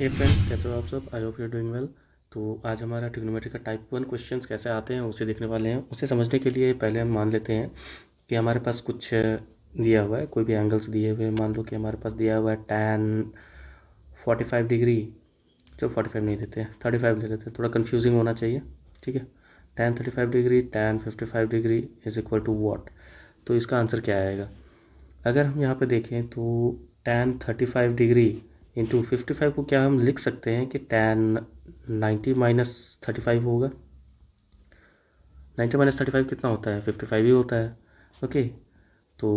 हे friends, कैसे हो आप सब? I hope you are doing well. तो आज हमारा ट्रिग्नोमेट्री का टाइप 1 क्वेश्चंस कैसे आते हैं उसे देखने वाले हैं। उसे समझने के लिए पहले हम मान लेते हैं कि हमारे पास कुछ दिया हुआ है, कोई भी एंगल्स दिए हुए हैं। मान लो कि हमारे पास दिया हुआ है tan 45 डिग्री। चलो 45 नहीं देते हैं, 35 ले लेते हैं, थोड़ा कन्फ्यूजिंग होना चाहिए। ठीक है, tan 35 degree tan 55 degree is equal to what. तो इसका आंसर क्या आएगा? अगर हम यहाँ पे देखें तो tan 35 डिग्री इंटू 55 को क्या हम लिख सकते हैं कि tan 90 - 35 होगा। 90 - 35 कितना होता है? 55 ही होता है। ओके, तो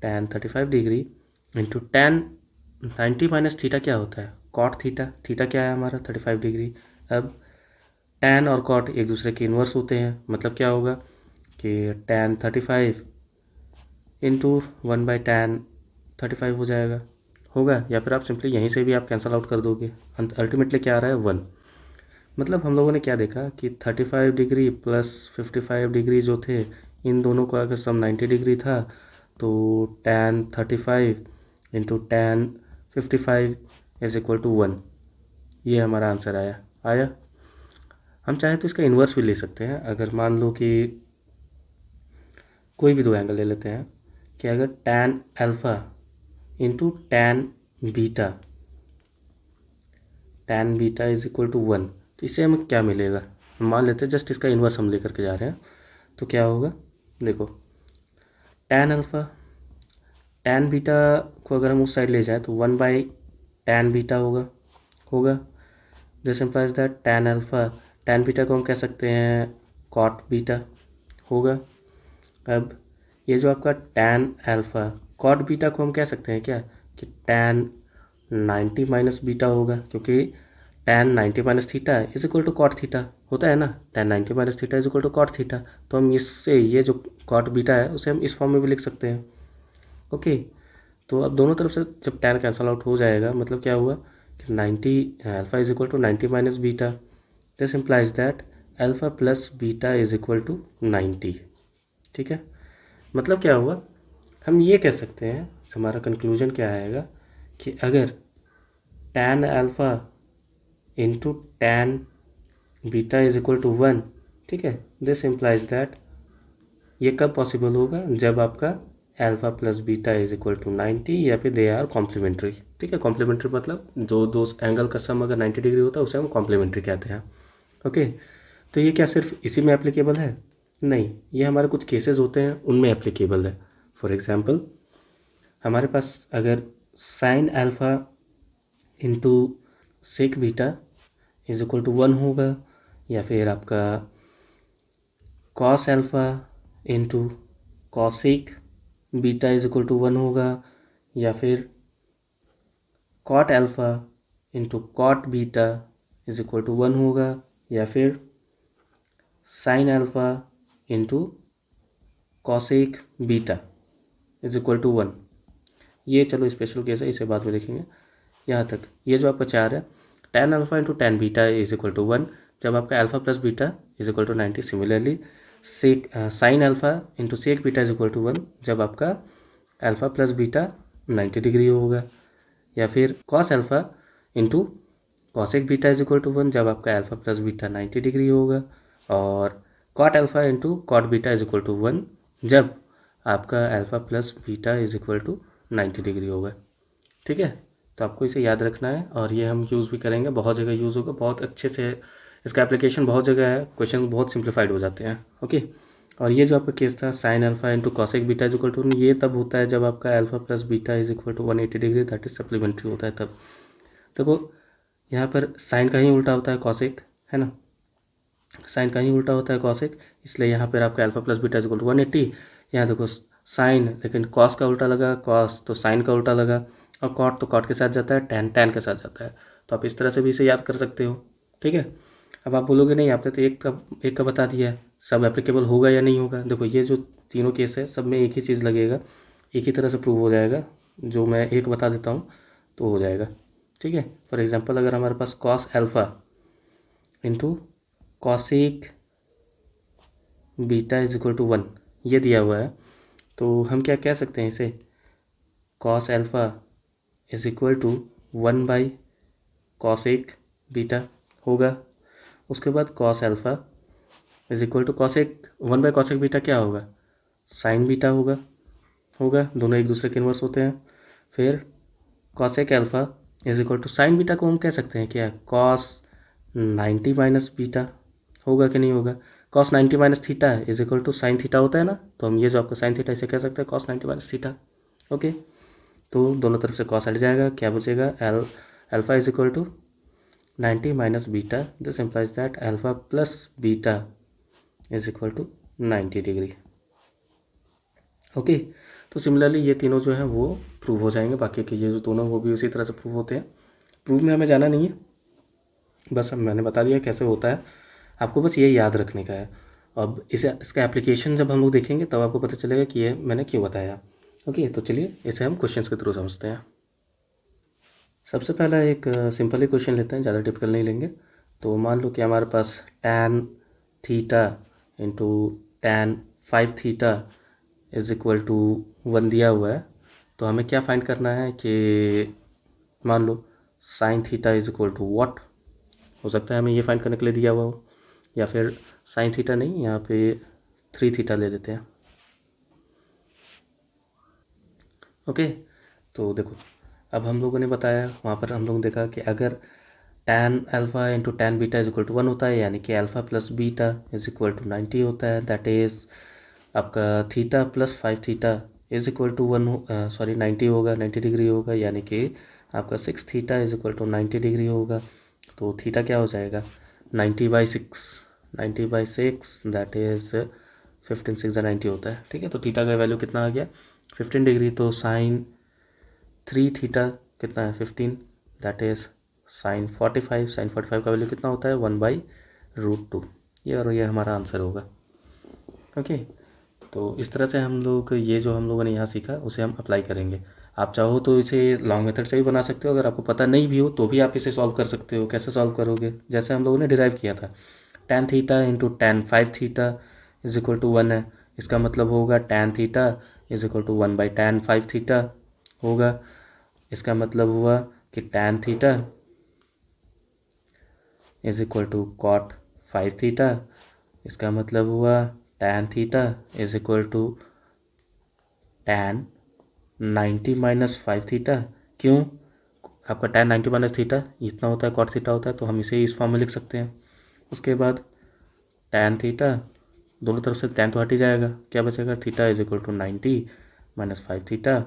tan 35 degree into tan 90 - theta क्या होता है? Cot theta. थीटा क्या है हमारा? 35 डिग्री। अब tan और कॉट एक दूसरे के इन्वर्स होते हैं, मतलब क्या होगा कि tan 35 इंटू 1/tan 35 हो जाएगा, होगा। या फिर आप सिंपली यहीं से भी आप कैंसल आउट कर दोगे। अल्टीमेटली क्या आ रहा है? 1। मतलब हम लोगों ने क्या देखा कि 35 डिग्री प्लस 55 डिग्री जो थे, इन दोनों का अगर सम 90 डिग्री था तो tan 35 into tan 55 is equal to 1। ये हमारा आंसर आया। हम चाहे तो इसका इन्वर्स भी ले सकते हैं। अगर मान लो कि कोई भी दो एंगल ले लेते हैं कि अगर tan alpha into tan beta is equal to 1, तो इससे हमें क्या मिलेगा? मान लेते हैं जस्ट इसका इन्वर्स हम लेकर के जा रहे हैं, तो क्या होगा? देखो, tan अल्फ़ा tan बीटा को अगर हम उस साइड ले जाएं तो 1/tan बीटा होगा। This implies that tan alpha tan beta को हम कह सकते हैं कॉट बीटा होगा। अब ये जो आपका tan अल्फ़ा कॉट बीटा को हम कह सकते हैं क्या कि tan 90 - बीटा होगा, क्योंकि tan 90 - theta is equal to cot theta होता है ना। tan 90 - theta is equal to cot theta. तो हम इससे ये जो कॉट बीटा है उसे हम इस फॉर्म में भी लिख सकते हैं। ओके, तो अब दोनों तरफ से जब tan कैंसल आउट हो जाएगा, मतलब क्या हुआ कि 90 alpha is equal to 90 - beta. This implies that alpha plus beta is equal to 90। ठीक है, मतलब क्या हुआ? हम ये कह सकते हैं, हमारा कंक्लूजन क्या आएगा कि अगर tan alpha into tan beta is equal to 1, ठीक है, दिस इम्प्लाइज दैट ये कब पॉसिबल होगा? जब आपका alpha plus beta is equal to 90 या फिर दे आर कॉम्प्लीमेंट्री। ठीक है, कॉम्प्लीमेंट्री मतलब जो दो एंगल का सम अगर 90 डिग्री होता है उसे हम कॉम्प्लीमेंट्री कहते हैं। ओके, तो ये क्या सिर्फ इसी में एप्लीकेबल है? नहीं, ये हमारे कुछ केसेस होते हैं उनमें एप्लीकेबल है। फॉर एग्जांपल, हमारे पास अगर sine alpha into sec beta is equal to 1 होगा, या फिर आपका cos alpha into cosec beta is equal to 1 होगा, या फिर cot alpha into cot beta is equal to 1 होगा, या फिर sine alpha into cosec beta is equal to 1। ये चलो स्पेशल केस है, इसे बाद में देखेंगे। यहाँ तक ये जो आपका 4 है, tan alpha into tan beta is equal to 1 जब आपका alpha plus beta is equal to 90। Similarly sec sine alpha into sec beta is equal to 1 जब आपका अल्फ़ा प्लस बीटा 90 डिग्री होगा, या फिर cos alpha into cosec beta is equal to 1 जब आपका alpha plus beta 90 degree होगा, और cot alpha into cot beta is equal to 1 जब आपका alpha plus beta is equal to 90 degree होगा। ठीक है, तो आपको इसे याद रखना है और ये हम यूज़ भी करेंगे, बहुत जगह यूज़ होगा, बहुत अच्छे से इसका एप्लीकेशन बहुत जगह है, क्वेश्चन बहुत सिंप्लीफाइड हो जाते हैं। ओके, और ये जो आपका केस था sine alpha into cosec beta is equal to, ये तब होता है जब आपका alpha plus beta is equal to 180 degree, that is supplementary होता है तब। देखो, यहाँ पर साइन का ही उल्टा होता है कॉसेक, है ना। साइन का ही उल्टा होता है कॉसेक, इसलिए यहाँ पर आपका alpha plus beta is equal to 180। यहाँ देखो साइन, लेकिन कॉस का उल्टा लगा, कॉस तो साइन का उल्टा लगा, और कॉट तो कॉट के साथ जाता है, टैन टैन के साथ जाता है। तो आप इस तरह से भी इसे याद कर सकते हो। ठीक है, अब आप बोलोगे नहीं आपने तो एक का बता दिया है, सब एप्लीकेबल होगा या नहीं होगा? देखो, ये जो तीनों केस है सब में एक ही चीज़ लगेगा, एक ही तरह से प्रूव हो जाएगा। जो मैं एक बता देता हूँ तो हो जाएगा। ठीक है, फॉर एग्जांपल अगर हमारे पास cos alpha into cosec beta is equal to 1 ये दिया हुआ है, तो हम क्या कह सकते हैं इसे? Cos alpha is equal to 1 cosec beta होगा। उसके बाद cos alpha is equal to cosec 1 by cosec beta क्या होगा, साइन बीटा होगा दोनों एक दूसरे के इन्वर्स होते हैं। फिर cosec alpha is equal to sine beta को हम कह सकते हैं क्या, कॉस 90 माइनस बीटा होगा कि नहीं होगा। Cos 90 minus theta is equal to sine theta होता है ना, तो हम ये जो आपका साइन थीटा इसे कह सकते हैं कॉस 90 माइनस थीटा। ओके, तो दोनों तरफ से कॉस हट जाएगा, क्या बचेगा, alpha is equal to 90 minus beta, this implies that alpha plus beta is equal to 90 degree. Okay, तो सिमिलरली ये तीनों जो हैं वो प्रूव हो जाएंगे, बाकी के ये जो दोनों वो भी उसी तरह से प्रूव होते हैं। प्रूव में हमें जाना नहीं है, बस मैंने बता दिया कैसे होता है, आपको बस ये याद रखने का है। अब इसका एप्लीकेशन जब हम लोग देखेंगे तब आपको पता चलेगा कि ये मैंने क्यों बताया। ओके, तो चलिए इसे हम क्वेश्चंस के थ्रू समझते हैं। सबसे पहला एक सिंपल ही क्वेश्चन लेते हैं, ज़्यादा टिपिकल नहीं लेंगे। तो मान लो कि हमारे पास tan theta into tan 5 theta is equal to 1 दिया हुआ है। तो हमें क्या फाइंड करना है कि मान लो sine theta is equal to what, हो सकता है हमें ये फाइंड करने के लिए दिया हुआ हो, या फिर साइन थीटा नहीं, यहाँ पे 3 थीटा ले लेते हैं। ओके, तो देखो अब हम लोगों ने बताया, वहाँ पर हम लोगों ने देखा कि अगर tan alpha into tan beta is equal to 1 होता है, यानी कि alpha plus beta is equal to 90 होता है, दैट इज़ आपका theta plus 5 theta is equal to 90 होगा, 90 डिग्री होगा, यानी कि आपका 6 theta is equal to 90 degree होगा। तो थीटा क्या हो जाएगा, 90/6, 90/6 दैट इज़ 15 6 90 होता है। ठीक है, तो थीटा का वैल्यू कितना आ गया, 15 डिग्री। तो साइन 3 थीटा कितना है, 15, दैट इज़ साइन 45, साइन 45 का वैल्यू कितना होता है, 1/√2। ये और ये हमारा आंसर होगा। ओके, तो इस तरह से हम लोग ये जो हम लोगों ने यहाँ सीखा उसे हम अप्लाई करेंगे। आप चाहो तो इसे लॉन्ग मेथड से भी बना सकते हो, अगर आपको पता नहीं भी हो तो भी आप इसे सॉल्व कर सकते हो। कैसे सॉल्व करोगे, जैसे हम लोगों ने डिराइव किया था, tan theta into tan 5 theta is equal to 1 है, इसका मतलब होगा tan theta is equal to 1/tan 5 theta होगा। इसका मतलब हुआ कि tan theta is equal to cot 5 theta, इसका मतलब हुआ tan theta is equal to tan 90 minus 5 theta. क्यों, आपका tan 90 माइनस थीटा इतना होता है, कॉट थीटा होता है, तो हम इसे इस फॉर्म में लिख सकते हैं। उसके बाद tan थीटा, दोनों तरफ से tan तो हट ही जाएगा, क्या बचेगा, theta is equal to 90 minus 5 theta,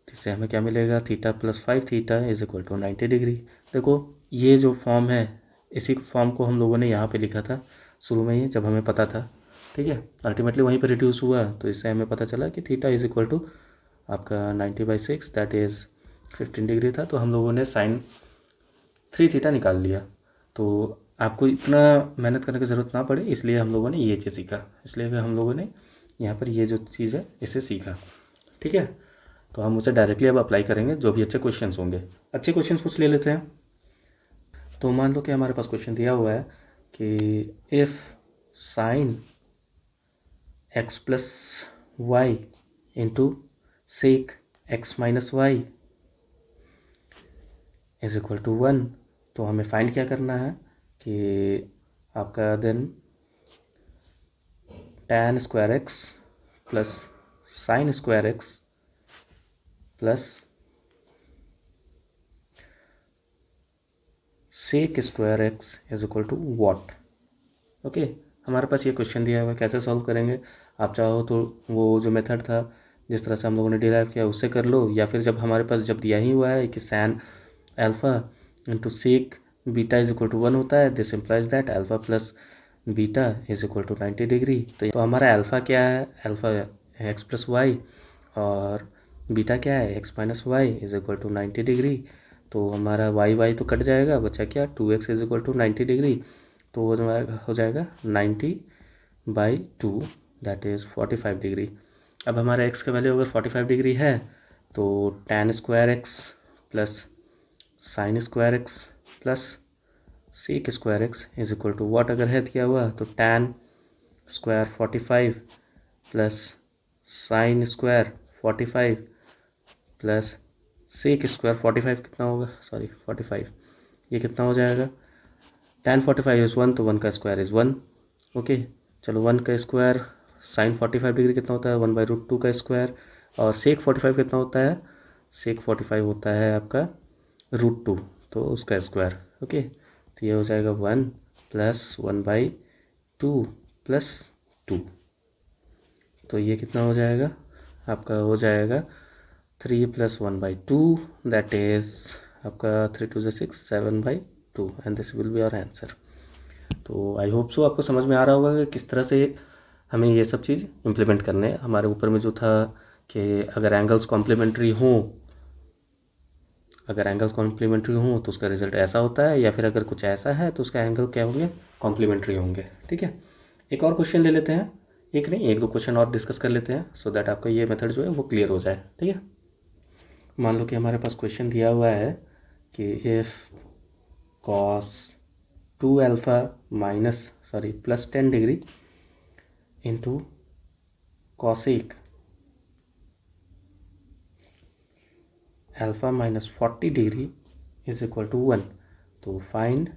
इससे हमें क्या मिलेगा, theta plus 5 theta is equal to 90 degree. देखो ये जो फॉर्म है, इसी फॉर्म को हम लोगों ने यहाँ पे लिखा था शुरू में ही, जब हमें पता था। ठीक है, अल्टीमेटली वहीं पर रिड्यूस हुआ, तो इससे हमें पता चला कि थीटा इज इक्वल टू आपका 90/6 दैट इज़ 15 डिग्री था। तो हम लोगों ने साइन 3 थीटा निकाल लिया। तो आपको इतना मेहनत करने की ज़रूरत ना पड़े, इसलिए हम लोगों ने ये चीज़ सीखा, इसलिए हम लोगों ने यहाँ पर ये जो चीज़ है इसे सीखा। ठीक है, तो हम उसे डायरेक्टली अब अप्लाई करेंगे, जो भी अच्छे क्वेश्चंस होंगे। अच्छे क्वेश्चंस कुछ ले लेते हैं। तो मान लो कि हमारे पास क्वेश्चन दिया हुआ है कि if sine x plus y into sec x minus y is equal to 1, तो हमें फाइंड क्या करना है कि आपका then tan square x plus sine square x plus sec square x is equal to what. Okay, हमारे पास ये क्वेश्चन दिया हुआ है, कैसे सॉल्व करेंगे। आप चाहो तो वो जो मेथड था जिस तरह से हम लोगों ने डिराइव किया उससे कर लो, या फिर जब हमारे पास जब दिया ही हुआ है कि sine alpha into sec beta is equal to 1 होता है, this implies that alpha plus beta is equal to 90 degree. तो हमारा अल्फ़ा क्या है, अल्फ़ा एक्स प्लस वाई, और बीटा क्या है, x minus y is equal to 90 degree. तो हमारा वाई वाई तो कट जाएगा, बचा क्या, 2x is equal to 90 degree. तो वो जो हो जाएगा 90/2 दैट इज़ 45 डिग्री। अब हमारा x का वैल्यू अगर 45 डिग्री है, तो tan square x plus sine square x plus sec square x is equal to what अगर है दिया हुआ, तो tan square 45 plus sine square 45 plus sec square 45 कितना होगा, सॉरी 45 ये कितना हो जाएगा, tan 45 इज़ 1 तो 1 का स्क्वायर इज़ 1। ओके, चलो 1 का स्क्वायर sin 45 डिग्री कितना होता है, 1/√2 का स्क्वायर, और sec 45 कितना होता है, sec 45 होता है आपका √2 तो उसका स्क्वायर। ओके, तो ये हो जाएगा 1 + 1/2 + 2, तो ये कितना हो जाएगा आपका, हो जाएगा 3 + 1/2 दैट इज़ आपका 3 2 6 7/2 and this will be our answer. तो आई होप सो आपको समझ में आ रहा होगा कि किस तरह से हमें ये सब चीज़ इम्प्लीमेंट करने हैं। हमारे ऊपर में जो था कि अगर एंगल्स कॉम्प्लीमेंट्री हों, तो उसका रिजल्ट ऐसा होता है, या फिर अगर कुछ ऐसा है तो उसका एंगल क्या होंगे, कॉम्प्लीमेंट्री होंगे। ठीक है, एक और क्वेश्चन ले लेते हैं, एक नहीं एक दो क्वेश्चन और डिस्कस कर लेते हैं सो दैट आपका ये मेथड जो है वो क्लियर हो जाए। ठीक है, मान लो कि हमारे पास क्वेश्चन दिया हुआ है कि if cos 2α plus 10 degree into cosec alpha minus 40 degree is equal to 1, तो फाइंड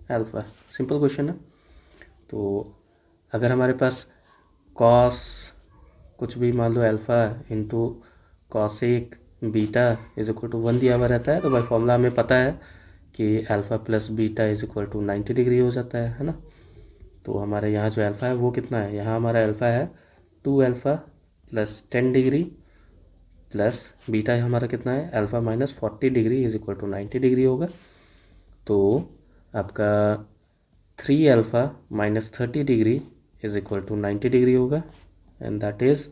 अल्फ़ा। सिंपल क्वेश्चन है। तो अगर हमारे पास कॉस कुछ भी मान लो alpha into cosec beta is equal to 1 दिया हुआ रहता है, तो बाई फॉर्मूला हमें पता है कि alpha plus beta is equal to 90 degree हो जाता है ना। तो हमारे यहाँ जो अल्फ़ा है वो कितना है, यहाँ हमारा अल्फ़ा है 2α + 10 डिग्री प्लस बीटा हमारा कितना है, alpha minus 40 degree is equal to 90 degree होगा। तो आपका 3α minus 30 degree is equal to 90 degree होगा, and that is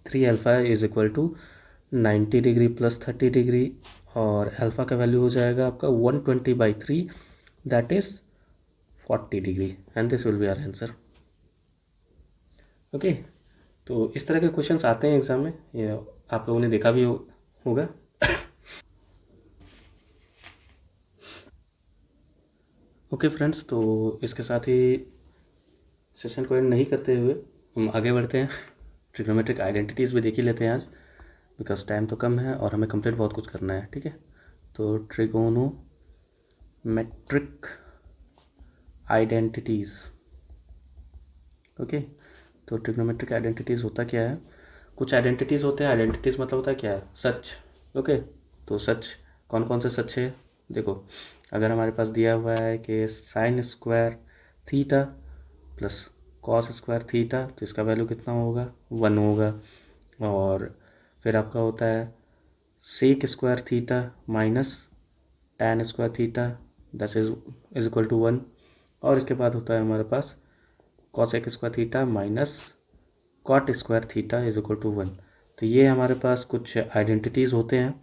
3α is equal to 90 degree plus 30 degree, और अल्फ़ा का वैल्यू हो जाएगा आपका 120/3 that is 40 degree, and this will be our answer. Okay, तो इस तरह के क्वेश्चंस आते हैं एग्ज़ाम में, ये आप लोगों ने देखा भी होगा। ओके फ्रेंड्स, तो इसके साथ ही सेशन को एंड नहीं करते हुए हम आगे बढ़ते हैं। ट्रिग्नोमेट्रिक आइडेंटिटीज़ भी देख ही लेते हैं आज, बिकॉज टाइम तो कम है और हमें कंप्लीट बहुत कुछ करना है। ठीक है, तो ट्रिगोनोमेट्रिक आइडेंटिटीज़। ओके, तो ट्रिग्नोमेट्रिक आइडेंटिटीज़ होता क्या है, कुछ आइडेंटिटीज़ होते हैं, आइडेंटिटीज़ मतलब होता है क्या है, सच। ओके, तो सच कौन कौन से सच है, देखो अगर हमारे पास दिया हुआ है कि sign square theta plus cos square theta, तो इसका वैल्यू कितना होगा, 1 होगा। और फिर आपका होता है sec square theta minus tan square theta that is equal to 1। और इसके बाद होता है हमारे पास cosec square theta minus cot square theta is equal to 1। तो ये हमारे पास कुछ आइडेंटिटीज़ होते हैं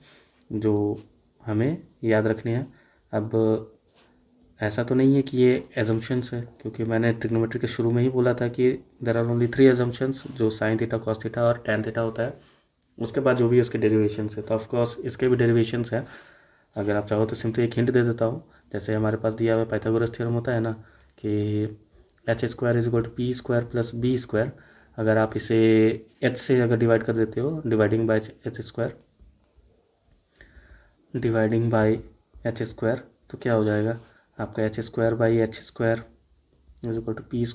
जो हमें याद रखने हैं। अब ऐसा तो नहीं है कि ये एजम्पशंस है, क्योंकि मैंने ट्रिग्नोमेट्री के शुरू में ही बोला था कि देर आर ओनली 3 एजम्पशंस, जो साइन थीटा कॉस थीटा और टैन थीटा होता है। उसके बाद जो भी उसके डेरिवेशंस है, तो ऑफकोर्स इसके भी डेरिवेशंस है। अगर आप चाहो तो सिंपली एक हिंट दे देता हूँ, जैसे हमारे पास दिया हुआ पाइथागोरस थ्योरम होता है ना कि h² is equal to p² plus b²। अगर आप इसे h से अगर डिवाइड कर देते हो, डिवाइडिंग बाय h², तो क्या हो जाएगा आपका h² is equal to p²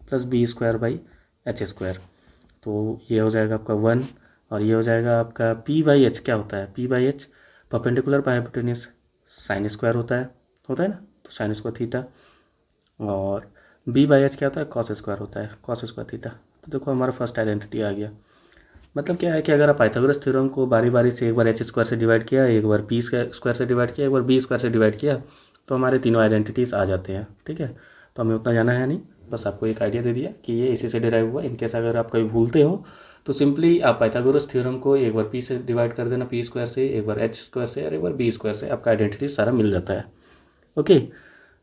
plus b² तो ये हो जाएगा आपका 1, और ये हो जाएगा आपका p/h। क्या होता है p/h, perpendicular by hypotenuse sine square होता है ना, तो साइन स्क्वायर थीटा। और b/h क्या होता है, कॉस स्क्वायर होता है, कॉस स्क्वायर थीटा। तो देखो हमारा फर्स्ट आइडेंटिटी आ गया। मतलब क्या है कि अगर आप पाइथागोरस थ्योरम को बारी बारी से एक बार h² से डिवाइड किया, एक बार p² से डिवाइड किया, एक बार b² से डिवाइड किया, तो हमारे तीनों आइडेंटिटीज़ आ जाते हैं। ठीक है, तो हमें उतना जाना है नहीं, बस आपको एक आइडिया दे दिया कि ये इसी से डिराइव हुआ। इनकेस अगर आप कभी भूलते हो तो सिंपली आप पाइथागोरस थ्योरम को एक बार p से डिवाइड कर देना, p² से, एक बार h² से और एक बार b² से, आपका आइडेंटिटी सारा मिल जाता है। ओके,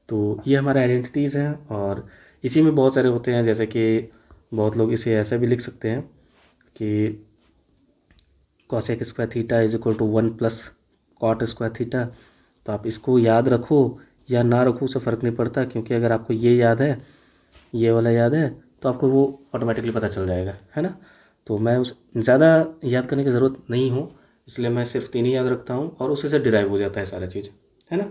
तो ये हमारे आइडेंटिटीज़ हैं, और इसी में बहुत सारे होते हैं, जैसे कि बहुत लोग इसे ऐसा भी लिख सकते हैं कि cosec square theta is equal to 1 plus cot square theta. तो आप इसको याद रखो या ना रखो, उससे फ़र्क नहीं पड़ता, क्योंकि अगर आपको ये याद है, ये वाला याद है, तो आपको वो ऑटोमेटिकली पता चल जाएगा, है ना। तो मैं उस ज़्यादा याद करने की ज़रूरत नहीं हूँ, इसलिए मैं सिर्फ 3 ही याद रखता हूँ और उसी से डिराइव हो जाता है सारा चीज़। है ना।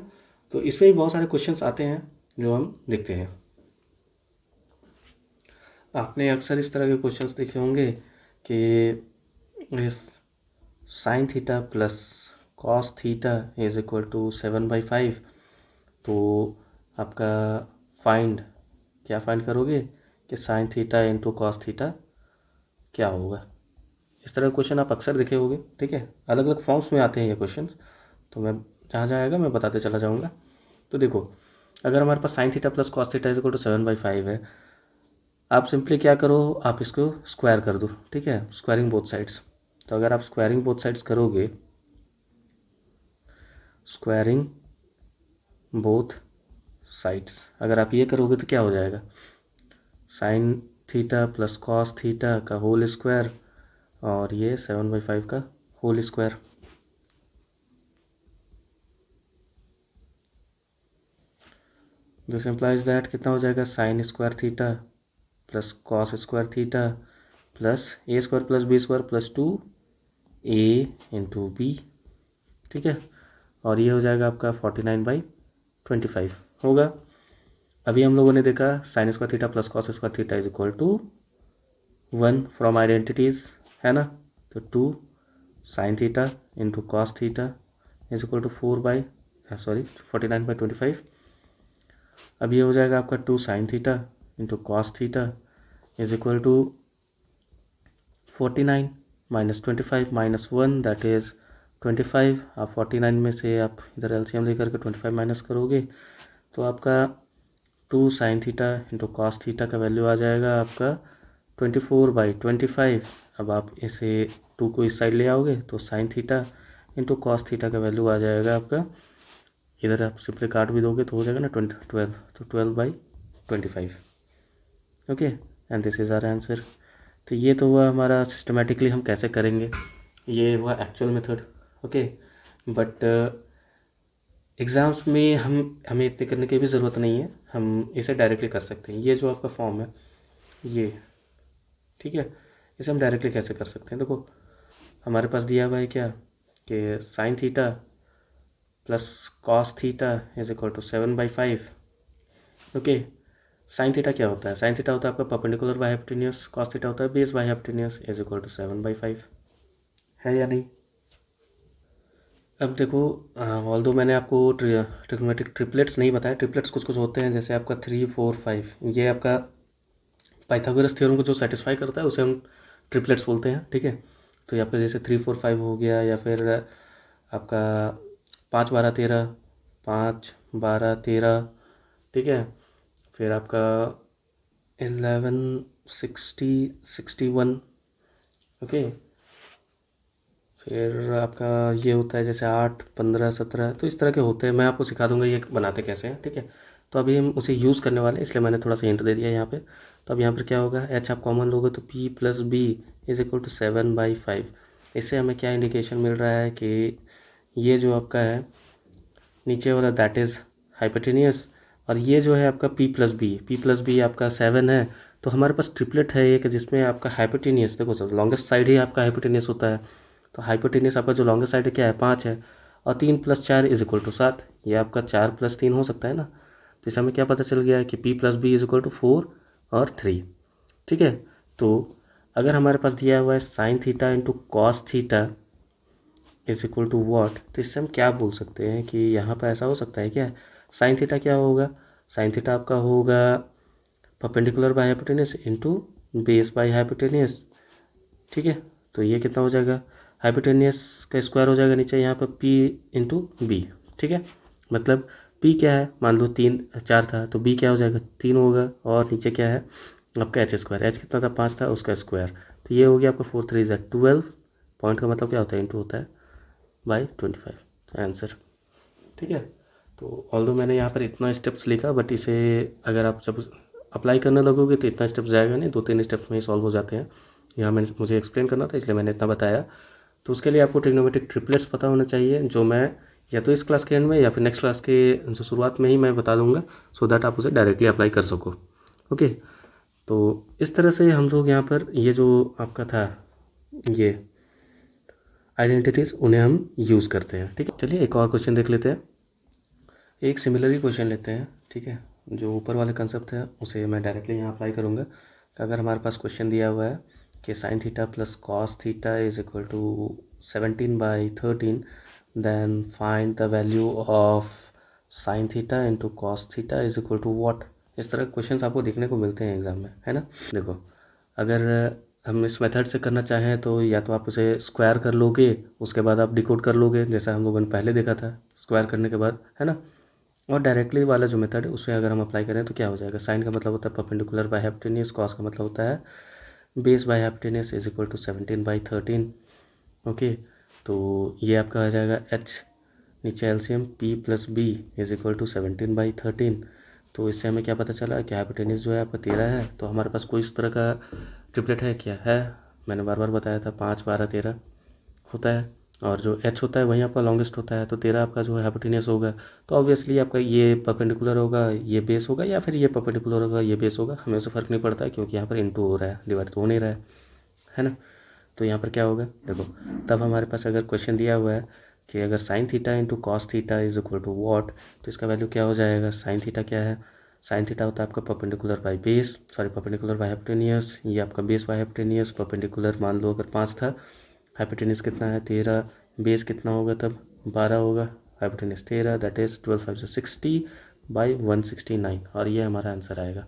तो इसमें भी बहुत सारे क्वेश्चंस आते हैं जो हम देखते हैं। आपने अक्सर इस तरह के क्वेश्चंस देखे होंगे कि if sine theta plus cos theta is equal to 7/5, तो आपका फाइंड क्या फाइंड करोगे कि sine theta into cos theta क्या होगा। इस तरह के क्वेश्चन आप अक्सर देखे होंगे, ठीक है। अलग अलग फॉर्म्स में आते हैं ये क्वेश्चंस, तो मैं जहाँ जहाँ आएगा मैं बताते चला जाऊँगा। तो देखो, अगर हमारे पास sine theta plus cos theta is equal to 7/5 है, आप सिंपली क्या करो, आप इसको स्क्वायर कर दो, ठीक है, स्क्वायरिंग बोथ साइड्स। तो अगर आप स्क्वायरिंग बोथ साइड्स करोगे, स्क्वायरिंग बोथ साइड्स अगर आप ये करोगे तो क्या हो जाएगा, sine theta plus cos theta का होल स्क्वायर और ये 7/5 का whole square. This implies that कितना हो जाएगा, sine square theta plus cos square theta plus a square plus b square plus 2a into b, ठीक है। और ये हो जाएगा आपका 49/25 होगा। अभी हम लोगों ने देखा sine square theta plus cos square theta is equal to 1 from identities, है ना। तो 2 sine theta into cos theta is equal to 49/25। अब ये हो जाएगा आपका 2 sine theta into cos theta is equal to 49 minus 25 minus 1 that is 25। आप 49 में से आप इधर एलसीएम लेकर के 25 माइनस करोगे तो आपका 2 sine theta into cos theta का वैल्यू आ जाएगा आपका 24/25। अब आप इसे 2 को इस साइड ले आओगे तो sign theta into cos theta का वैल्यू आ जाएगा आपका, इधर आप सिंपली काट भी दोगे तो हो जाएगा ना 12, तो 12/25। Okay, and this is our answer. तो ये तो हुआ हमारा सिस्टमेटिकली हम कैसे करेंगे, ये हुआ actual method. Okay, but exams में हमें इतने करने की भी ज़रूरत नहीं है, हम इसे डायरेक्टली कर सकते हैं। ये जो आपका फॉर्म है ये, ठीक है, इसे हम डायरेक्टली कैसे कर सकते हैं। देखो हमारे पास दिया हुआ है क्या कि sine theta plus cos theta is equal to 7/5। Okay, sine theta क्या होता है, साइन थीटा होता है आपका perpendicular by hypotenuse, cos theta होता है base by hypotenuse is equal to 7/5, है या नहीं। अब देखो, ऑल्दो मैंने आपको ट्रिग्नोमेट्रिक ट्रिपलेट्स नहीं बताया, ट्रिपलेट्स कुछ कुछ होते हैं जैसे आपका 3, 4, 5, ये आपका पाइथागोरस थ्योरम को जो सेटिस्फाई करता है उसे हम ट्रिपलेट्स बोलते हैं, ठीक है। तो ये आपका जैसे 3, 4, 5 हो गया, या फिर आपका 5, 12, 13, 5, 12, 13, ठीक है। फिर आपका 11, 60, 61, ओके। फिर आपका ये होता है जैसे 8, 15, 17, तो इस तरह के होते हैं। मैं आपको सिखा दूंगा ये बनाते कैसे हैं, ठीक है। तो अभी हम उसे यूज़ करने वाले हैं, इसलिए मैंने थोड़ा सा हिंट दे दिया यहाँ पे। तो अब यहाँ पर क्या होगा, एच आप कॉमन लोगे तो p plus B is equal to 7/5। इससे हमें क्या इंडिकेशन मिल रहा है कि ये जो आपका है नीचे वाला दैट इज़ हाइपोटेनियस, और ये जो है आपका p प्लस बी आपका 7 है। तो हमारे पास ट्रिपलेट है एक जिसमें आपका हाइपोटेनियस, देखो सर लॉन्गेस्ट साइड ही आपका हाइपोटेनियस होता है। तो हाइपोटेनियस आपका जो लॉन्गेस्ट साइड है क्या है, 5 है, और 3 + 4 इज इक्वल टू 7। ये आपका 4 + 3 हो सकता है ना। तो इस हमें क्या पता चल गया है कि p plus B is equal to 4 और 3, ठीक है। तो अगर हमारे पास दिया हुआ है sine theta into cos theta is equal to what, तो इससे हम क्या बोल सकते हैं कि यहाँ पर ऐसा हो सकता है क्या, साइन थीटा क्या होगा, साइन थीटा आपका होगा perpendicular by hypotenuse into base by hypotenuse, ठीक है। तो ये कितना हो जाएगा, हाइपोटेनियस का स्क्वायर हो जाएगा नीचे यहाँ पर p इंटू बी, ठीक है। मतलब p क्या है, मान लो 3, 4 था, तो b क्या हो जाएगा 3 होगा, और नीचे क्या है आपका h स्क्वायर, h कितना था 5 था उसका स्क्वायर। तो ये हो गया आपका 4, 3 = 12, पॉइंट का मतलब क्या होता है इंटू होता है बाय 25 आंसर, ठीक है। तो ऑल्दो मैंने यहाँ पर इतना स्टेप्स लिखा, बट इसे अगर आप जब अप्लाई करने लगोगे तो इतना स्टेप्स जाएगा नहीं, 2-3 स्टेप्स में ही सॉल्व हो जाते हैं। यहाँ मैंने मुझे एक्सप्लेन करना था इसलिए मैंने इतना बताया। तो उसके लिए आपको ट्रिग्नोमेट्रिक ट्रिपलेट्स पता होना चाहिए, जो मैं या तो इस क्लास के एंड में या फिर नेक्स्ट क्लास के जो शुरुआत में ही मैं बता दूंगा, सो दैट आप उसे डायरेक्टली अप्लाई कर सको। ओके, तो इस तरह से हम लोग यहाँ पर ये जो आपका था ये आइडेंटिटीज़ उन्हें हम यूज़ करते हैं, ठीक है। चलिए एक और क्वेश्चन देख लेते हैं। एक सिमिलर ही क्वेश्चन लेते हैं, ठीक है। जो ऊपर वाले कंसेप्ट है उसे मैं डायरेक्टली यहाँ अप्लाई करूँगा। अगर हमारे पास क्वेश्चन दिया हुआ है कि sine theta plus cos theta is equal to 17/13, then find the value of sine theta into cos theta is equal to what. इस तरह क्वेश्चन आपको देखने को मिलते हैं एग्जाम में, है ना। देखो, अगर हम इस मेथड से करना चाहें तो या तो आप उसे स्क्वायर कर लोगे, उसके बाद आप डिकोड कर लोगे, जैसा हम लोगों ने पहले देखा था स्क्वायर करने के बाद, है ना। और डायरेक्टली वाला जो मेथड है उसमें अगर हम अप्लाई करें तो क्या हो जाएगा, साइन का मतलब होता है परपेंडिकुलर बाय हाइपोटेन्यूज, कॉस का मतलब होता है base by hypotenuse is equal to 17/13। Okay, तो ये आपका आ जाएगा एच, नीचे LCM P plus B is equal to 17/13। तो इससे हमें क्या पता चला कि हाइपोटेन्यूज जो है आपका 13 है। तो हमारे पास कोई इस तरह का ट्रिपलेट है क्या, है। मैंने बार बार बताया था 5, 12, 13 होता है, और जो एच होता है वहीं आपका लॉन्गेस्ट होता है। तो 13 आपका जो है हाइपोटेन्यूज होगा। तो ऑब्वियसली आपका ये परपेंडिकुलर होगा, ये बेस होगा, या फिर ये परपेंडिकुलर होगा, ये बेस होगा, हमें उससे फ़र्क नहीं पड़ता है क्योंकि यहाँ पर इनटू हो रहा है, डिवाइड तो हो नहीं रहा है ना। तो यहाँ पर क्या होगा, देखो, तब हमारे पास अगर क्वेश्चन दिया हुआ है कि अगर sine theta into cos theta is equal to what, तो इसका वैल्यू क्या हो जाएगा। साइन थीटा क्या है, साइन थीटा होता है आपका perpendicular by base, sorry perpendicular by hypotenuse, ये आपका बेस बाय हाइपोटेन्यूज। परपेंडिकुलर मान लो अगर 5 था, हाइपोटेन्यूज कितना है 13, बेस कितना होगा तब 12 होगा, हाइपोटेन्यूज 13, दैट इज 12 5 60/169, और ये हमारा आंसर आएगा।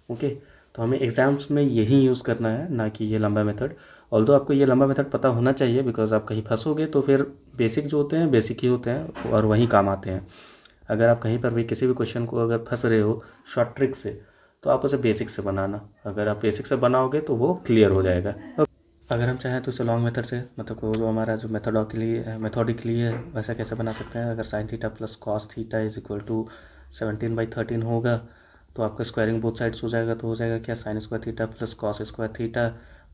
ओके, तो हमें एग्जाम्स में यही यूज़ करना है, ना कि ये लंबा मेथड। ऑल्दो आपको ये लंबा मेथड पता होना चाहिए, बिकॉज आप कहीं फंसोगे तो फिर बेसिक जो होते हैं बेसिक ही होते हैं और वहीं काम आते हैं। अगर आप कहीं पर भी किसी भी क्वेश्चन को अगर फंस रहे हो शॉर्ट ट्रिक से, तो आप उसे बेसिक से बनाना। अगर आप बेसिक से बनाओगे तो वो क्लियर हो जाएगा। अगर हम चाहें तो इसे लॉन्ग मेथड से, मतलब वो जो हमारा जो मेथोडिकली है वैसा कैसे बना सकते हैं। अगर sine theta plus cos theta is equal to 17/13 होगा, तो आपका स्क्वायरिंग बोथ साइड्स हो जाएगा। तो हो जाएगा क्या, sine square theta plus cos square theta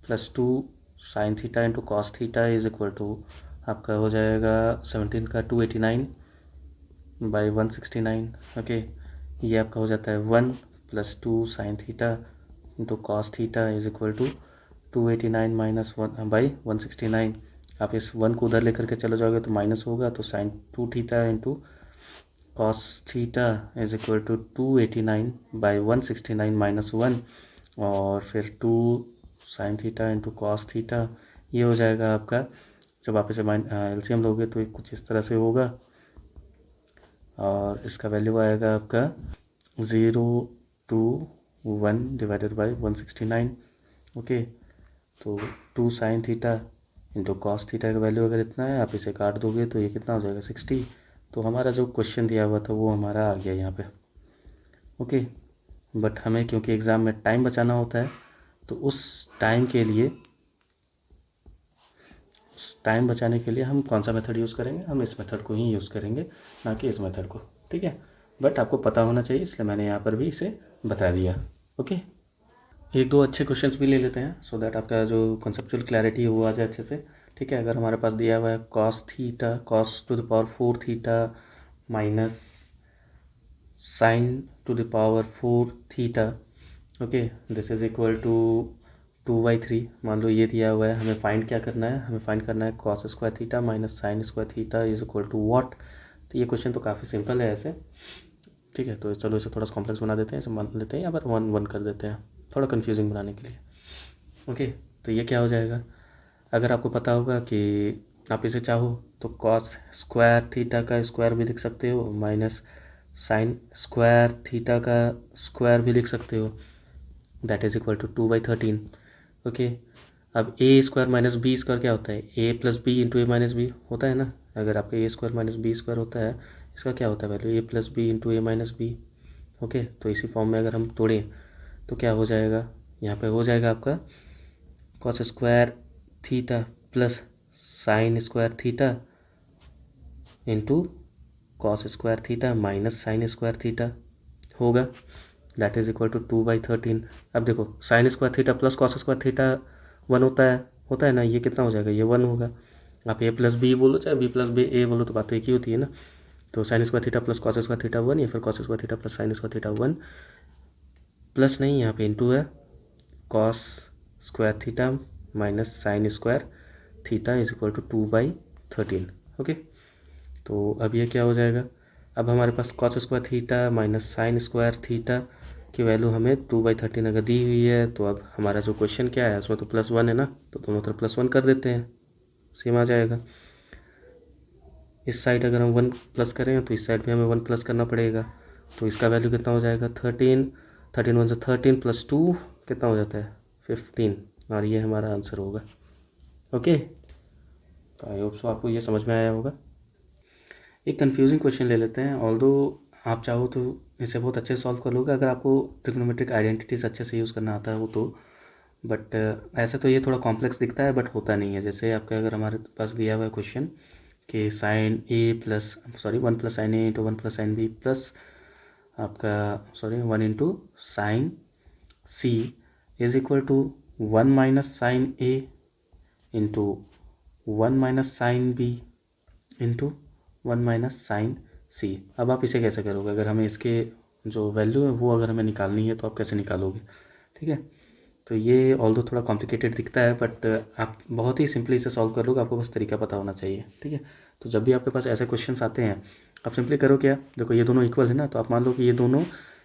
plus 2 sine theta into cos theta is equal to आपका हो जाएगा 17 का 289/169। ओके, ये आपका हो जाता है 1 + 2 sine theta into cos theta is equal to 289 minus 1/169। आप इस 1 को उधर लेकर के चले जाओगे तो माइनस होगा, तो sine 2 theta into cos theta is equal to 289/169 minus 1, और फिर 2 sine theta into cos theta, ये हो जाएगा आपका। जब आप इसे एलसीएम लोगे तो कुछ इस तरह से होगा, और इसका वैल्यू आएगा आपका 021/169। ओके, तो 2 sine theta into cos theta का वैल्यू अगर इतना है, आप इसे काट दोगे तो ये कितना हो जाएगा 60। तो हमारा जो क्वेश्चन दिया हुआ था वो हमारा आ गया यहाँ पे। ओके, बट हमें क्योंकि एग्ज़ाम में टाइम बचाना होता है, तो उस टाइम बचाने के लिए हम कौन सा मेथड यूज़ करेंगे, हम इस मेथड को ही यूज़ करेंगे, ना कि इस मेथड को। ठीक है, बट आपको पता होना चाहिए, इसलिए मैंने यहाँ पर भी इसे बता दिया। ओके, एक दो अच्छे क्वेश्चंस भी ले लेते हैं सो दैट आपका जो कंसेप्चुअल क्लैरिटी है वो आ जाए अच्छे से। ठीक है, अगर हमारे पास दिया हुआ है cos theta cos to the power 4 theta minus sine to the power 4 theta, okay, this is equal to 2/3। मान लो ये दिया हुआ है, हमें फाइंड क्या करना है, हमें फाइंड करना है cos square theta minus sine square theta is equal to what. तो ये क्वेश्चन तो काफ़ी सिंपल है ऐसे। ठीक है, तो चलो इसे थोड़ा सा कॉम्प्लेक्स बना देते हैं, इसे मान लेते हैं या फिर 1 कर देते हैं थोड़ा कन्फ्यूजिंग बनाने के लिए। ओके, तो ये क्या हो जाएगा, अगर आपको पता होगा कि आप इसे चाहो तो कॉस स्क्वायर थीटा का स्क्वायर भी लिख सकते हो, माइनस साइन स्क्वायर थीटा का स्क्वायर भी लिख सकते हो, that is equal to 2/13। Okay, अब A square minus B square क्या होता है, A plus B into A minus B होता है ना। अगर आपका A square minus B square होता है, इसका क्या होता है value, A plus B into A minus B. Okay, तो इसी फॉर्म में अगर हम तोड़ें तो क्या हो जाएगा, यहाँ पे हो जाएगा आपका cos square theta plus sine square theta into cos square theta minus sine square theta होगा, दैट इज इक्वल टू 2/13। अब देखो sign square theta plus cos square theta 1 होता है ना, ये कितना हो जाएगा, ये 1 होगा। आप ए प्लस बी बोलो चाहे बी प्लस बी ए बोलो, तो बात तो एक ही होती है ना। तो sine square theta plus cos square theta 1, या फिर cos square theta plus sine square theta 1, plus नहीं यहाँ पे इंटू है cos square theta minus sine square theta is equal to 2/13। Okay, तो अब ये क्या हो जाएगा, अब हमारे पास cos square theta minus sine square theta की वैल्यू हमें 2/13 अगर दी हुई है, तो अब हमारा जो क्वेश्चन क्या है उसमें तो +1 है ना, तो दोनों तरफ +1 कर देते हैं, सेम आ जाएगा। इस साइड अगर हम 1 प्लस करें तो इस साइड भी हमें 1 प्लस करना पड़ेगा, तो इसका वैल्यू कितना हो जाएगा 13, 13 1 से 13 + 2 कितना हो जाता है 15, और ये हमारा आंसर होगा। ओके, तो आई होप सो आपको ये समझ में आया होगा। एक कन्फ्यूजिंग क्वेश्चन ले लेते हैं, ऑल्दो आप चाहो तो इसे बहुत अच्छे से सॉल्व कर लोगे अगर आपको ट्रिग्नोमेट्रिक आइडेंटिटीज अच्छे से यूज़ करना आता है वो तो, बट ऐसे तो ये थोड़ा कॉम्प्लेक्स दिखता है बट होता नहीं है। जैसे आपका अगर हमारे पास दिया हुआ है क्वेश्चन कि sine A plus sorry 1 + sin A × 1 + sin B plus आपका 1 × sin C is equal to 1 - sin A into 1 - sin B into 1 - sin C। अब आप इसे कैसे करोगे, अगर हमें इसके जो वैल्यू है वो अगर हमें निकालनी है तो आप कैसे निकालोगे, ठीक है। तो ये ऑल्दो थोड़ा कॉम्प्लिकेटेड दिखता है बट आप बहुत ही सिंपली इसे सॉल्व कर लोगे, आपको बस तरीका पता होना चाहिए, ठीक है। तो जब भी आपके पास ऐसे क्वेश्चंस आते हैं आप सिंपली करो क्या, देखो ये दोनों इक्वल है ना, तो आप मान लो कि ये दोनों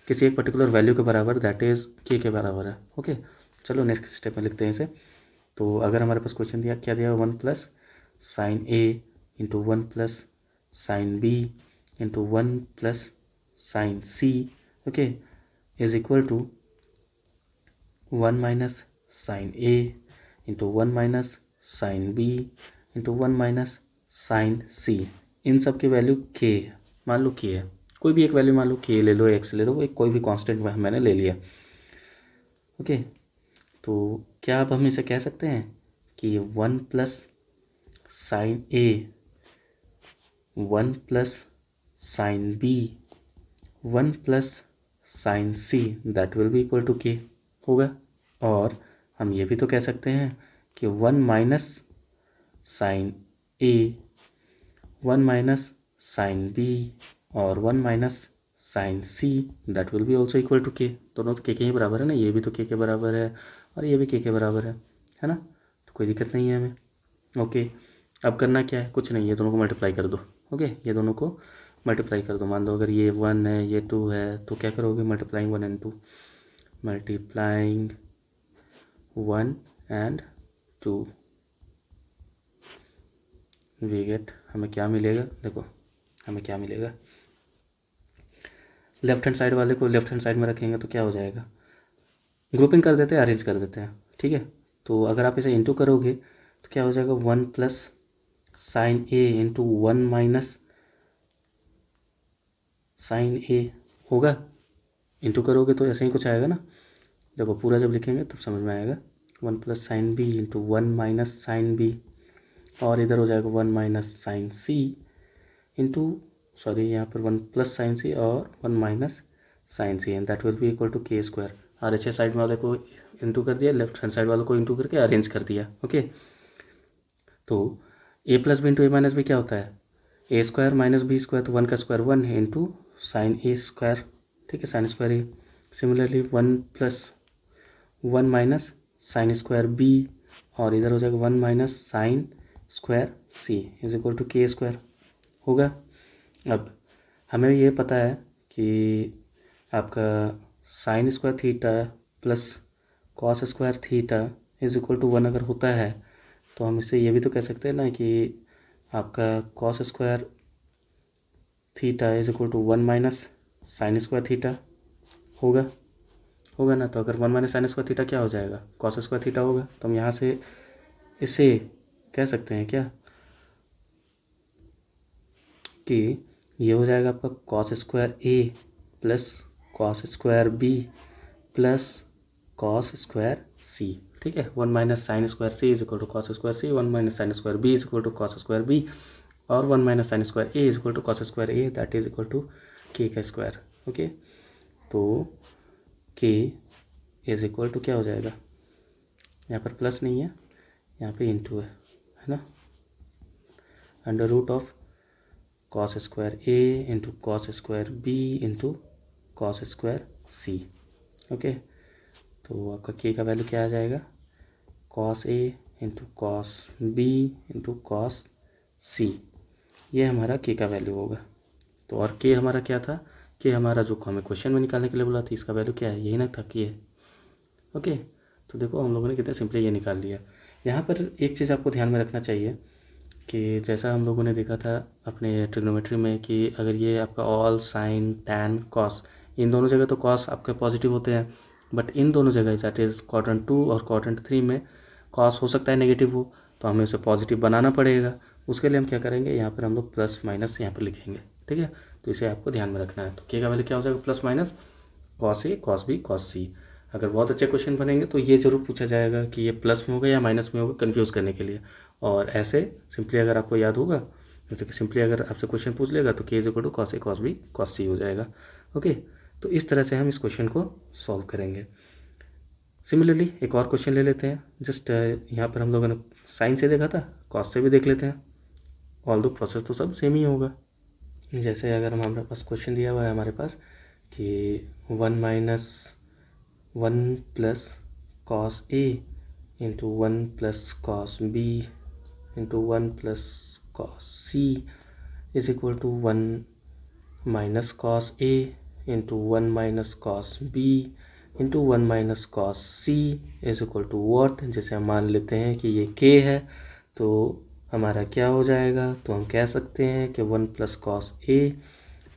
किसी एक पर्टिकुलर वैल्यू के बराबर दैट इज़ के बराबर है। ओके, चलो नेक्स्ट स्टेप में लिखते हैं इसे। तो अगर हमारे पास क्वेश्चन दिया क्या दिया 1 + sin A into 1 + sin B into 1 + sin C, okay, is equal to 1 - sin A into 1 - sin B into 1 - sin C। इन सब की वैल्यू k है, मान लो k है, कोई भी एक वैल्यू मान लो k ले लो, x ले लो, एक कोई भी कांस्टेंट मैंने ले लिया। ओके, तो क्या अब हम इसे कह सकते हैं कि 1 + sin A 1 + sin B 1 + sin C that will be equal to k होगा। और हम ये भी तो कह सकते हैं कि 1 - sin A 1 - sin B और 1 - sin C that will be also equal to k। दोनों तो k के ही बराबर है ना, ये भी तो k के बराबर है और ये भी k के बराबर है ना, तो कोई दिक्कत नहीं है हमें। ओके, अब करना क्या है, कुछ नहीं, ये दोनों को मल्टीप्लाई कर दो। ओके, ये दोनों को मल्टीप्लाई कर दो। मान लो अगर ये 1 है ये 2 है तो क्या करोगे, multiplying 1 and 2, multiplying 1 and 2 we get, हमें क्या मिलेगा, देखो हमें क्या मिलेगा, लेफ्ट हैंड साइड वाले को लेफ्ट हैंड साइड में रखेंगे तो क्या हो जाएगा, ग्रुपिंग कर देते हैं, अरेंज कर देते हैं, ठीक है। तो अगर आप इसे इंटू करोगे तो क्या हो जाएगा 1 + sin A into 1 - sin A होगा। इंटू करोगे तो ऐसे ही कुछ आएगा ना, देखो पूरा जब लिखेंगे तब समझ में आएगा। 1 + sin B into 1 - sin B और इधर हो जाएगा 1 - sin C इंटू यहाँ पर 1 + sin C और 1 - sin C and that will be equal to k²। और अच्छे साइड वाले को इंटू कर दिया, लेफ्ट हैंड साइड वाले को इंटू करके अरेंज कर दिया। ओके, तो a + b into a - b क्या होता है, a² - b², तो 1 का स्क्वायर 1 इंटू साइन A², ठीक है, sine square A। Similarly 1 + 1 - sin² B और इधर हो जाएगा 1 - sin² C is equal to k² होगा। अब हमें ये पता है कि आपका sin² theta plus cos² theta is equal to 1 अगर होता है तो हम इसे ये भी तो कह सकते हैं ना कि आपका cos² theta is equal to 1 - sin² theta होगा ना। तो अगर 1 - sin² थीटा क्या हो जाएगा, cos² थीटा होगा। तो हम यहाँ से इसे कह सकते हैं क्या कि ये हो जाएगा आपका cos² A plus cos² B plus cos² C, ठीक है। 1 - sin² C is equal to cos² C, 1 - sin² B is equal to cos² B और 1 - sin² A is equal to cos² A that is equal to k²। Okay, तो k is equal to क्या हो जाएगा, यहाँ पर plus नहीं है, यहाँ पे इंटू है ना, √of cos² A into cos² B into cos² C। Okay, तो आपका k का वैल्यू क्या आ जाएगा, cos A into cos B into cos C, ये हमारा k का वैल्यू होगा। तो और के हमारा क्या था, के हमारा जो हमें क्वेश्चन में निकालने के लिए बोला था, इसका वैल्यू क्या है, यही ना था कि ये। ओके, तो देखो हम लोगों ने कितने सिंपली ये निकाल लिया। यहाँ पर एक चीज़ आपको ध्यान में रखना चाहिए कि जैसा हम लोगों ने देखा था अपने ट्रिग्नोमेट्री में कि अगर ये आपका ऑल, साइन, टैन, कॉस, इन दोनों जगह तो कॉस आपके पॉजिटिव होते हैं, बट इन दोनों जगह दैट इज़ क्वाड्रेंट 2 और क्वाड्रेंट 3 में कॉस हो सकता है नेगेटिव हो, तो हमें उसे पॉजिटिव बनाना पड़ेगा। उसके लिए हम क्या करेंगे, यहाँ पर हम लोग प्लस माइनस यहाँ पर लिखेंगे, ठीक है। तो इसे आपको ध्यान में रखना है। तो के का वैल्यू क्या हो जाएगा, plus minus cos A, cos B, cos सी। अगर बहुत अच्छे क्वेश्चन बनेंगे तो ये ज़रूर पूछा जाएगा कि ये प्लस में होगा या माइनस में होगा, कन्फ्यूज़ करने के लिए। और ऐसे सिंपली अगर आपको याद होगा, जैसे कि सिंपली अगर आपसे क्वेश्चन पूछ लेगा तो k is equal to cos A, cos B, cos C हो जाएगा। ओके, तो इस तरह से हम इस क्वेश्चन को सॉल्व करेंगे। सिमिलरली एक और क्वेश्चन ले लेते हैं। जस्ट यहाँ पर हम लोगों ने साइन से देखा था, कॉस से भी देख लेते हैं। ऑल दो प्रोसेस तो सब सेम ही होगा। जैसे अगर हमारे पास क्वेश्चन दिया हुआ है हमारे पास कि 1 minus 1 plus cos A into 1 plus cos B into 1 plus cos C is equal to 1 minus cos A into 1 minus cos B into 1 minus cos C is equal to what. जैसे हम मान लेते हैं कि ये के है, तो हमारा क्या हो जाएगा, तो हम कह सकते हैं कि 1 plus cos A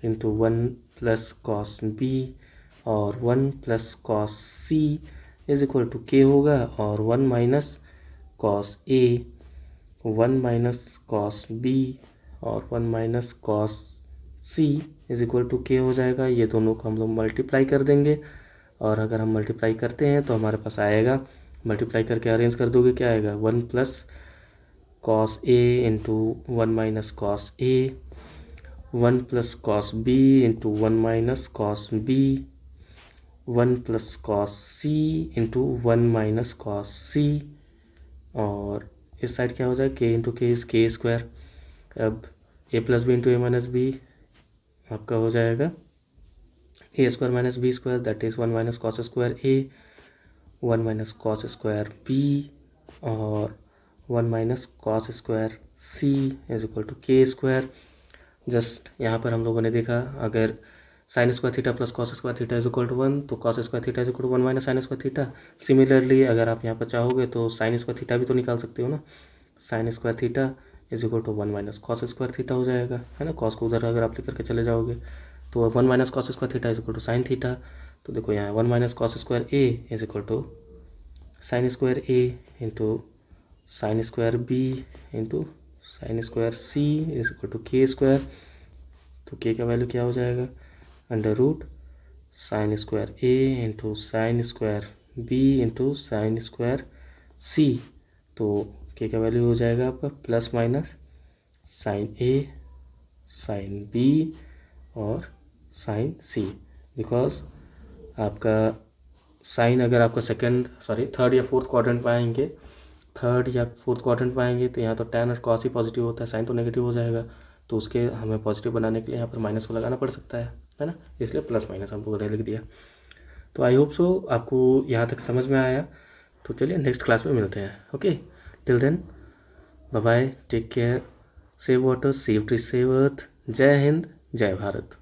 into 1 plus cos B और 1 plus cos C is equal to K होगा, और 1 minus cos A, 1 minus cos B और 1 minus cos C is equal to K हो जाएगा। ये दोनों को हम लोग मल्टीप्लाई कर देंगे, और अगर हम मल्टीप्लाई करते हैं तो हमारे पास आएगा, मल्टीप्लाई करके अरेंज कर दोगे क्या आएगा, 1 plus cos A into 1 minus cos A, 1 plus cos B into 1 minus cos B, 1 plus cos C into 1 minus cos C, और इस साइड क्या हो जाएगा, के इंटू के इज के स्क्वायर। अब A plus B into A minus B आपका हो जाएगा A square minus B square, that is 1 minus cos square A, 1 minus cos square B और 1 minus cos square C is equal to k square. Just यहाँ पर हम लोगों ने देखा, अगर sine square theta plus cos square theta is equal to 1, तो cos square theta is equal to 1 minus sine square theta. Similarly अगर आप यहाँ पर चाहोगे तो साइन स्क्वायर थीटा भी तो निकाल सकते हो ना, sine square theta is equal to 1 minus cos square theta हो जाएगा, है ना। कॉस को उधर अगर आप लेकर के चले जाओगे तो 1 minus cos square theta is equal to sine theta. तो देखो यहाँ 1 minus cos square A is equal to sine square A into sine square B into sine square C is equal to k square. तो k का value क्या हो जाएगा, under root sine square A into sine square B into sine square C. तो k का value हो जाएगा आपका प्लस माइनस साइन ए, साइन बी और साइन सी, बिकॉज आपका साइन अगर आपका थर्ड या फोर्थ क्वाड्रेंट में आएंगे, थर्ड या फोर्थ क्वाड्रेंट में आएंगे तो यहाँ तो टैन और कॉस ही पॉजिटिव होता है, साइन तो नेगेटिव हो जाएगा, तो उसके हमें पॉजिटिव बनाने के लिए यहाँ पर माइनस को लगाना पड़ सकता है ना, इसलिए प्लस माइनस हम लोगों ने लिख दिया। तो आई होप सो आपको यहाँ तक समझ में आया। तो चलिए नेक्स्ट क्लास में मिलते हैं। Okay, till then bye bye, take care, save water, save tree, save earth. जय हिंद, जय भारत।